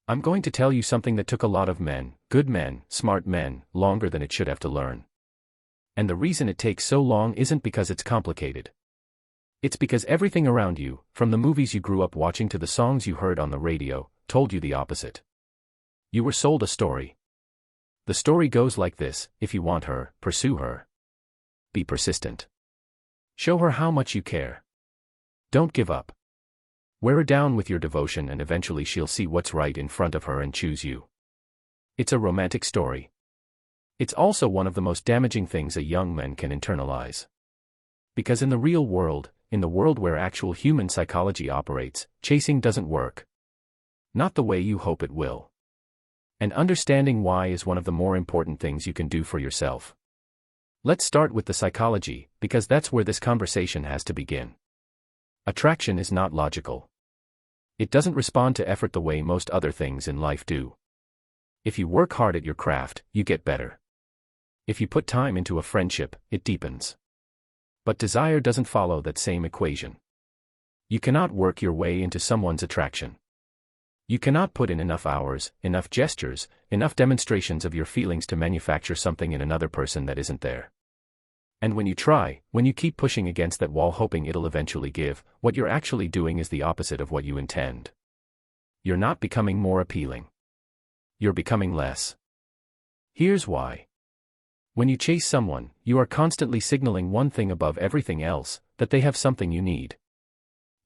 I'm going to tell you something that took a lot of men, good men, smart men, longer than it should have to learn. And the reason it takes so long isn't because it's complicated. It's because everything around you, from the movies you grew up watching to the songs you heard on the radio, told you the opposite. You were sold a story. The story goes like this: if you want her, pursue her. Be persistent. Show her how much you care. Don't give up. Wear her down with your devotion and eventually she'll see what's right in front of her and choose you. It's a romantic story. It's also one of the most damaging things a young man can internalize. Because in the real world, in the world where actual human psychology operates, chasing doesn't work. Not the way you hope it will. And understanding why is one of the more important things you can do for yourself. Let's start with the psychology, because that's where this conversation has to begin. Attraction is not logical. It doesn't respond to effort the way most other things in life do. If you work hard at your craft, you get better. If you put time into a friendship, it deepens. But desire doesn't follow that same equation. You cannot work your way into someone's attraction. You cannot put in enough hours, enough gestures, enough demonstrations of your feelings to manufacture something in another person that isn't there. And when you try, when you keep pushing against that wall hoping it'll eventually give, what you're actually doing is the opposite of what you intend. You're not becoming more appealing. You're becoming less. Here's why. When you chase someone, you are constantly signaling one thing above everything else: that they have something you need.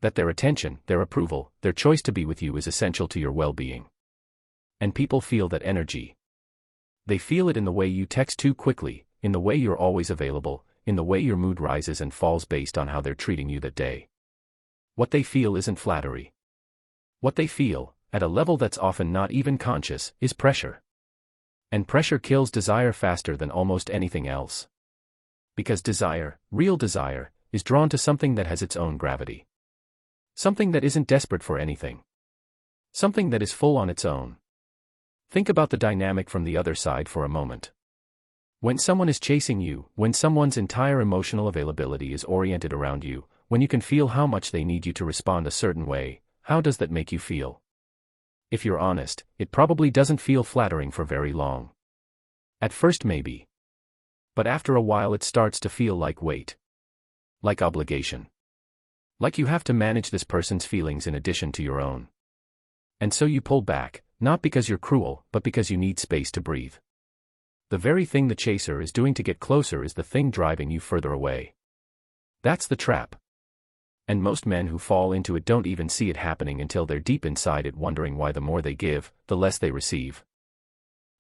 That their attention, their approval, their choice to be with you is essential to your well-being. And people feel that energy. They feel it in the way you text too quickly, in the way you're always available, in the way your mood rises and falls based on how they're treating you that day. What they feel isn't flattery. What they feel, at a level that's often not even conscious, is pressure. And pressure kills desire faster than almost anything else. Because desire, real desire, is drawn to something that has its own gravity. Something that isn't desperate for anything. Something that is full on its own. Think about the dynamic from the other side for a moment. When someone is chasing you, when someone's entire emotional availability is oriented around you, when you can feel how much they need you to respond a certain way, how does that make you feel? If you're honest, it probably doesn't feel flattering for very long. At first maybe. But after a while it starts to feel like weight. Like obligation. Like you have to manage this person's feelings in addition to your own. And so you pull back, not because you're cruel, but because you need space to breathe. The very thing the chaser is doing to get closer is the thing driving you further away. That's the trap. And most men who fall into it don't even see it happening until they're deep inside it, wondering why the more they give, the less they receive.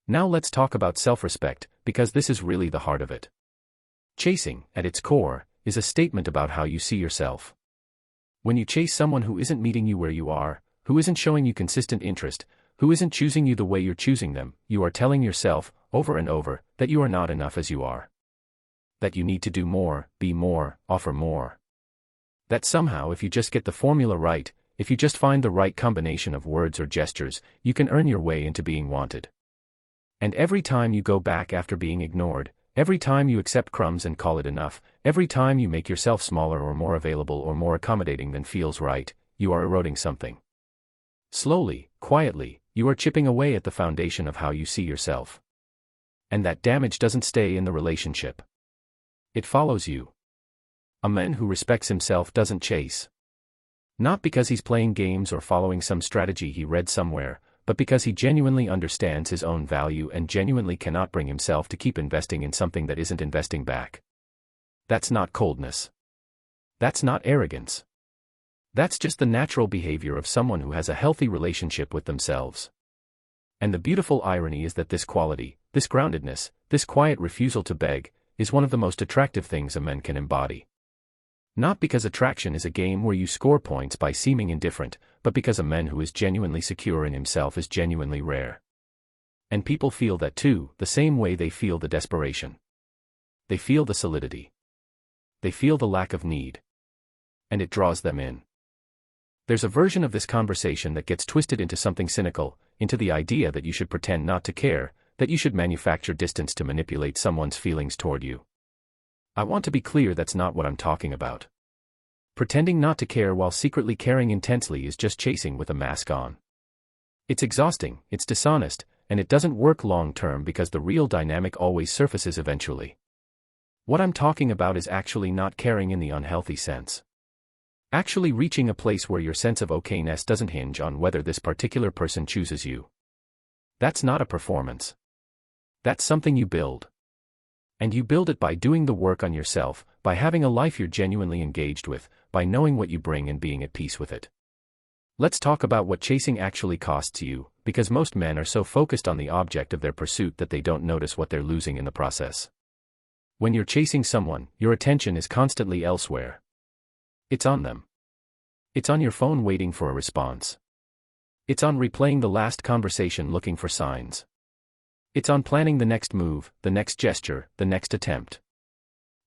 Now let's talk about self-respect, because this is really the heart of it. Chasing, at its core, is a statement about how you see yourself. When you chase someone who isn't meeting you where you are, who isn't showing you consistent interest, who isn't choosing you the way you're choosing them, you are telling yourself, over and over, that you are not enough as you are. That you need to do more, be more, offer more. That somehow if you just get the formula right, if you just find the right combination of words or gestures, you can earn your way into being wanted. And every time you go back after being ignored, every time you accept crumbs and call it enough, every time you make yourself smaller or more available or more accommodating than feels right, you are eroding something. Slowly, quietly, you are chipping away at the foundation of how you see yourself. And that damage doesn't stay in the relationship. It follows you. A man who respects himself doesn't chase. Not because he's playing games or following some strategy he read somewhere, but because he genuinely understands his own value and genuinely cannot bring himself to keep investing in something that isn't investing back. That's not coldness. That's not arrogance. That's just the natural behavior of someone who has a healthy relationship with themselves. And the beautiful irony is that this quality, this groundedness, this quiet refusal to beg, is one of the most attractive things a man can embody. Not because attraction is a game where you score points by seeming indifferent, but because a man who is genuinely secure in himself is genuinely rare. And people feel that too, the same way they feel the desperation. They feel the solidity. They feel the lack of need. And it draws them in. There's a version of this conversation that gets twisted into something cynical, into the idea that you should pretend not to care, that you should manufacture distance to manipulate someone's feelings toward you. I want to be clear, that's not what I'm talking about. Pretending not to care while secretly caring intensely is just chasing with a mask on. It's exhausting, it's dishonest, and it doesn't work long term because the real dynamic always surfaces eventually. What I'm talking about is actually not caring in the unhealthy sense. Actually reaching a place where your sense of okayness doesn't hinge on whether this particular person chooses you. That's not a performance. That's something you build. And you build it by doing the work on yourself, by having a life you're genuinely engaged with, by knowing what you bring and being at peace with it. Let's talk about what chasing actually costs you, because most men are so focused on the object of their pursuit that they don't notice what they're losing in the process. When you're chasing someone, your attention is constantly elsewhere. It's on them. It's on your phone waiting for a response. It's on replaying the last conversation looking for signs. It's on planning the next move, the next gesture, the next attempt.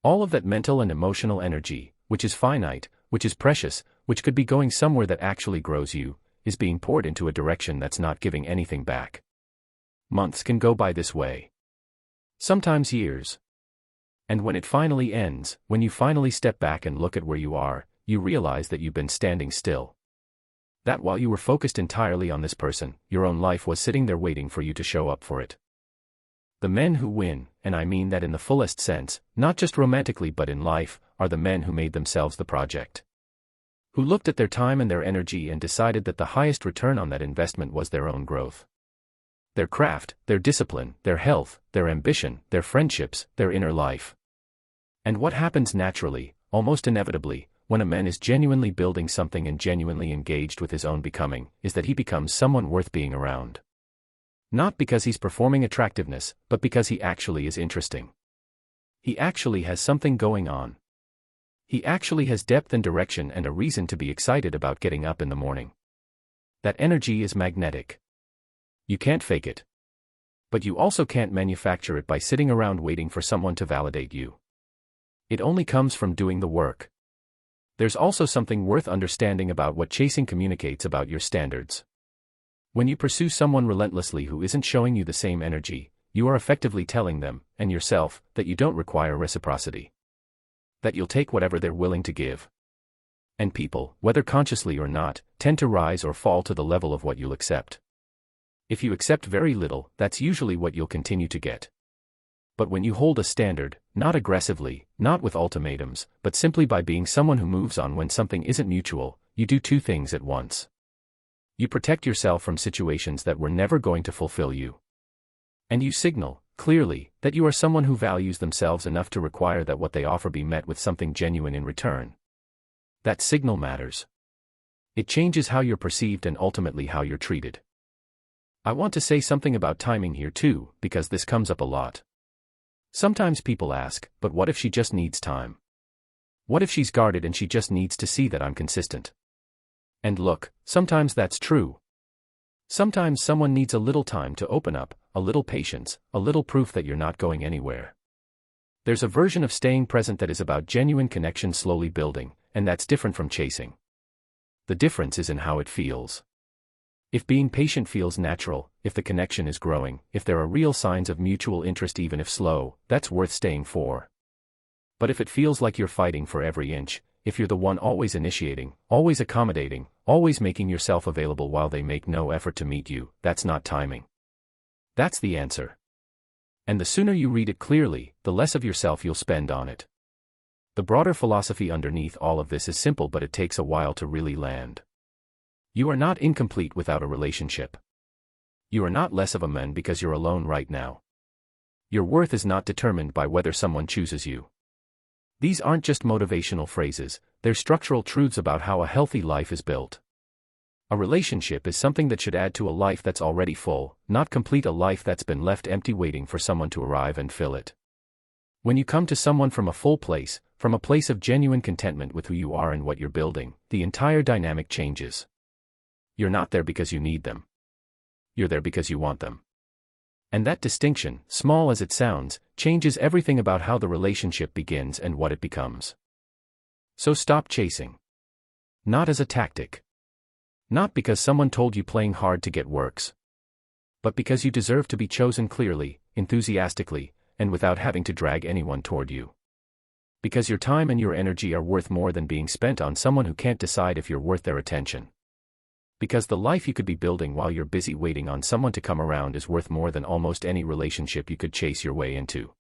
All of that mental and emotional energy, which is finite, which is precious, which could be going somewhere that actually grows you, is being poured into a direction that's not giving anything back. Months can go by this way. Sometimes years. And when it finally ends, when you finally step back and look at where you are, you realize that you've been standing still. That while you were focused entirely on this person, your own life was sitting there waiting for you to show up for it. The men who win, and I mean that in the fullest sense, not just romantically but in life, are the men who made themselves the project. Who looked at their time and their energy and decided that the highest return on that investment was their own growth. Their craft, their discipline, their health, their ambition, their friendships, their inner life. And what happens naturally, almost inevitably, when a man is genuinely building something and genuinely engaged with his own becoming, is that he becomes someone worth being around. Not because he's performing attractiveness, but because he actually is interesting. He actually has something going on. He actually has depth and direction and a reason to be excited about getting up in the morning. That energy is magnetic. You can't fake it. But you also can't manufacture it by sitting around waiting for someone to validate you. It only comes from doing the work. There's also something worth understanding about what chasing communicates about your standards. When you pursue someone relentlessly who isn't showing you the same energy, you are effectively telling them, and yourself, that you don't require reciprocity. That you'll take whatever they're willing to give. And people, whether consciously or not, tend to rise or fall to the level of what you'll accept. If you accept very little, that's usually what you'll continue to get. But when you hold a standard, not aggressively, not with ultimatums, but simply by being someone who moves on when something isn't mutual, you do two things at once. You protect yourself from situations that were never going to fulfill you. And you signal, clearly, that you are someone who values themselves enough to require that what they offer be met with something genuine in return. That signal matters. It changes how you're perceived and ultimately how you're treated. I want to say something about timing here too, because this comes up a lot. Sometimes people ask, but what if she just needs time? What if she's guarded and she just needs to see that I'm consistent? And look, sometimes that's true. Sometimes someone needs a little time to open up, a little patience, a little proof that you're not going anywhere. There's a version of staying present that is about genuine connection slowly building, and that's different from chasing. The difference is in how it feels. If being patient feels natural, if the connection is growing, if there are real signs of mutual interest even if slow, that's worth staying for. But if it feels like you're fighting for every inch, if you're the one always initiating, always accommodating, always making yourself available while they make no effort to meet you, that's not timing. That's the answer. And the sooner you read it clearly, the less of yourself you'll spend on it. The broader philosophy underneath all of this is simple, but it takes a while to really land. You are not incomplete without a relationship. You are not less of a man because you're alone right now. Your worth is not determined by whether someone chooses you. These aren't just motivational phrases, they're structural truths about how a healthy life is built. A relationship is something that should add to a life that's already full, not complete a life that's been left empty waiting for someone to arrive and fill it. When you come to someone from a full place, from a place of genuine contentment with who you are and what you're building, the entire dynamic changes. You're not there because you need them. You're there because you want them. And that distinction, small as it sounds, changes everything about how the relationship begins and what it becomes. So stop chasing. Not as a tactic. Not because someone told you playing hard to get works. But because you deserve to be chosen clearly, enthusiastically, and without having to drag anyone toward you. Because your time and your energy are worth more than being spent on someone who can't decide if you're worth their attention. Because the life you could be building while you're busy waiting on someone to come around is worth more than almost any relationship you could chase your way into.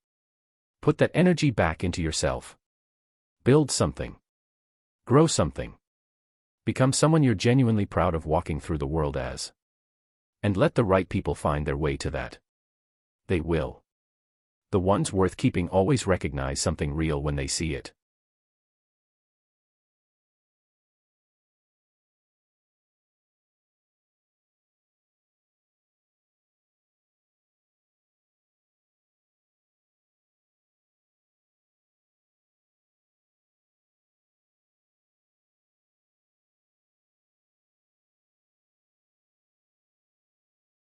Put that energy back into yourself. Build something. Grow something. Become someone you're genuinely proud of walking through the world as. And let the right people find their way to that. They will. The ones worth keeping always recognize something real when they see it.